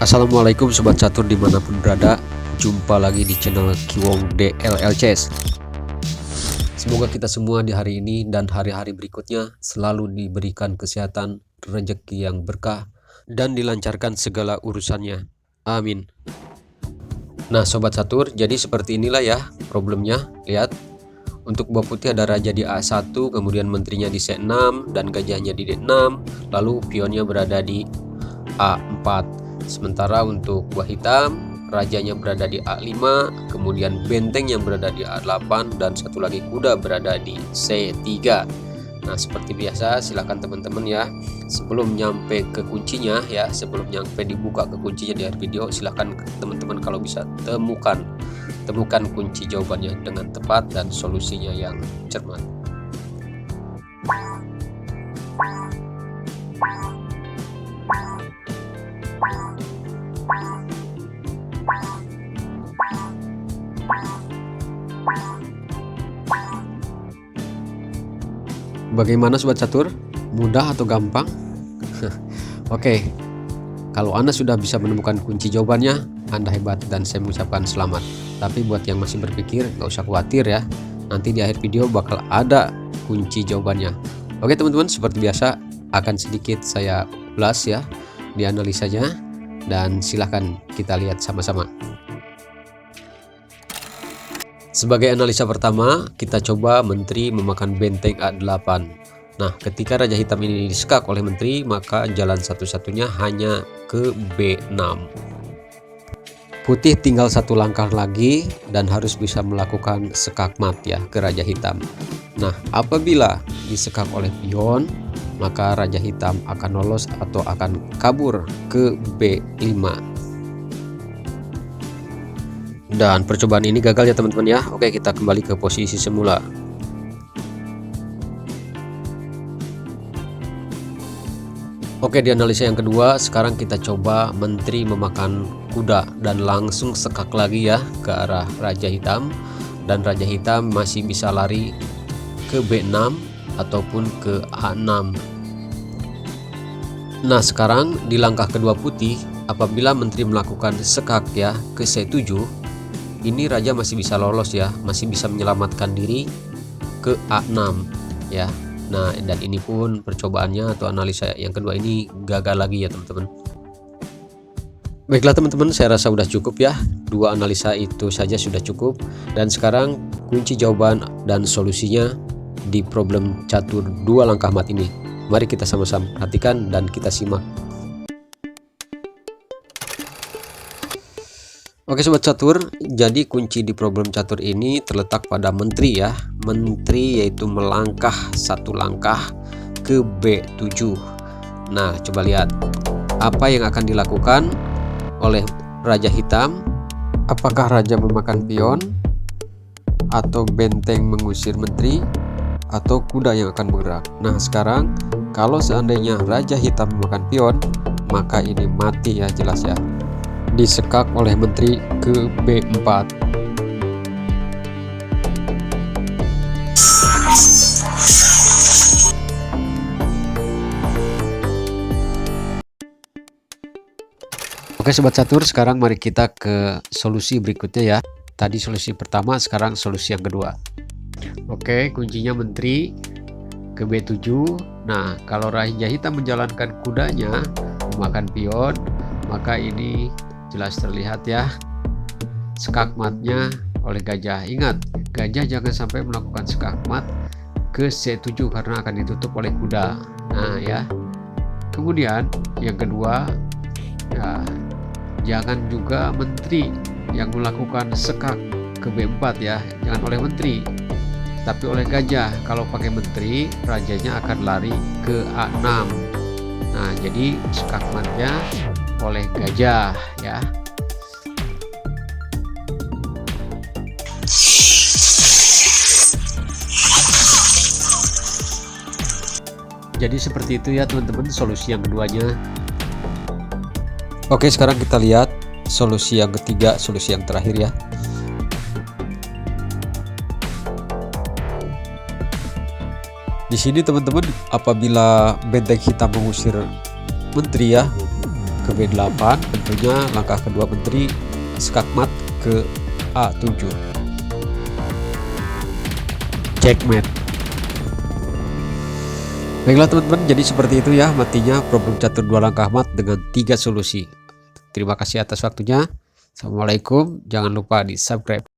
Assalamualaikum Sobat Catur dimanapun berada. Jumpa lagi di channel Kiwong DLLCS. Semoga kita semua di hari ini dan hari-hari berikutnya selalu diberikan kesehatan, rezeki yang berkah, dan dilancarkan segala urusannya. Amin. Nah Sobat Catur, jadi seperti inilah ya problemnya. Lihat, untuk buah putih ada raja di A1, kemudian menterinya di C6 dan gajahnya di D6, lalu pionnya berada di A4. Sementara untuk buah hitam, rajanya berada di A5, kemudian benteng yang berada di A8, dan satu lagi kuda berada di C3. Nah seperti biasa, silahkan teman-teman ya, sebelum nyampe ke kuncinya ya, sebelum nyampe dibuka ke kuncinya di akhir video, silahkan teman-teman kalau bisa temukan kunci jawabannya dengan tepat dan solusinya yang cermat. Bagaimana Sobat Catur? Mudah atau gampang? Oke, kalau Anda sudah bisa menemukan kunci jawabannya, Anda hebat dan saya mengucapkan selamat. Tapi buat yang masih berpikir, nggak usah khawatir ya. Nanti di akhir video bakal ada kunci jawabannya. Oke teman-teman, seperti biasa akan sedikit saya ulas ya di analisanya, dan silahkan kita lihat sama-sama. Sebagai analisa pertama, kita coba menteri memakan benteng A8. Nah, ketika raja hitam ini disekak oleh menteri, maka jalan satu-satunya hanya ke B6. Putih tinggal satu langkah lagi dan harus bisa melakukan sekak mat ya ke raja hitam. Nah, apabila disekak oleh pion, maka raja hitam akan lolos atau akan kabur ke B5. Dan percobaan ini gagal ya teman-teman ya. Oke, kita kembali ke posisi semula. Oke, di analisa yang kedua, sekarang kita coba menteri memakan kuda dan langsung sekak lagi ya ke arah raja hitam, dan raja hitam masih bisa lari ke B6 ataupun ke A6. Nah, sekarang di langkah kedua putih, apabila menteri melakukan sekak ya ke C7, ini raja masih bisa lolos ya, masih bisa menyelamatkan diri ke A6 ya. Nah, dan ini pun percobaannya atau analisa yang kedua ini gagal lagi ya teman-teman. Baiklah teman-teman, saya rasa sudah cukup ya. Dua analisa itu saja sudah cukup. Dan sekarang kunci jawaban dan solusinya di problem catur dua langkah mat ini. Mari kita sama-sama perhatikan dan kita simak. Oke Sobat Catur, jadi kunci di problem catur ini terletak pada menteri ya. Menteri yaitu melangkah satu langkah ke B7. Nah coba lihat apa yang akan dilakukan oleh raja hitam. Apakah raja memakan pion, atau benteng mengusir menteri, atau kuda yang akan bergerak. Nah sekarang kalau seandainya raja hitam memakan pion, maka ini mati ya, jelas ya, disekak oleh menteri ke B4. Oke Sobat Catur, sekarang mari kita ke solusi berikutnya ya. Tadi solusi pertama, sekarang solusi yang kedua. Oke, kuncinya menteri ke B7. Nah, kalau raja hitam menjalankan kudanya memakan pion, maka ini jelas terlihat ya sekak matnya oleh gajah. Ingat, gajah jangan sampai melakukan sekak mat ke C7 karena akan ditutup oleh kuda. Nah ya, kemudian yang kedua ya, jangan juga menteri yang melakukan sekak ke B4 ya, jangan oleh menteri tapi oleh gajah. Kalau pakai menteri, rajanya akan lari ke A6. Nah jadi sekak matnya oleh gajah ya. Jadi seperti itu ya teman-teman solusi yang keduanya. Oke, sekarang kita lihat solusi yang ketiga, solusi yang terakhir ya. Di sini teman-teman, apabila benteng hitam mengusir menteri ya, ke B8, tentunya langkah kedua menteri skakmat ke A7. Checkmate. Baiklah teman-teman, jadi seperti itu ya matinya problem catur dua langkah mat dengan 3 solusi. Terima kasih atas waktunya. Assalamualaikum, jangan lupa di subscribe.